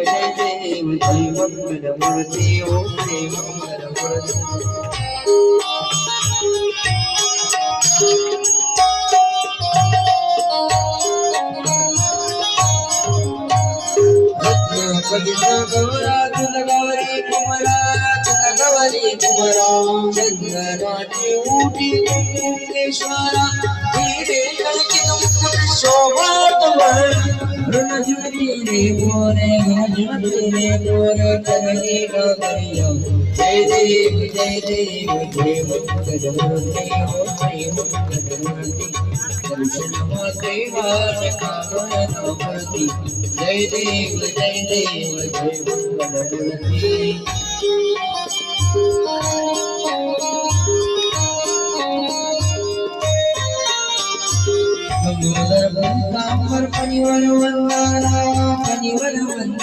जय देव जय मंगल मूर्ति ओम जय मंगल मूर्ति गौरा तुझ गौरी कुमरा तुझ गौरी कुमरा चंद्रनाची उठी कुंकेश्वरा धीरे लड़की मुकुट शोभा तुम्हार ऋण ज्योति रे मोरे ज्योति रे मोरे करनी गैया जय देव जय मंगल मूर्ति हो जय मंगल मूर्ति दर्शन माते वास कामनापति जय देव जय मंगल मूर्ति मंगल बंदा पर परिवर वंदना परिवर वंदना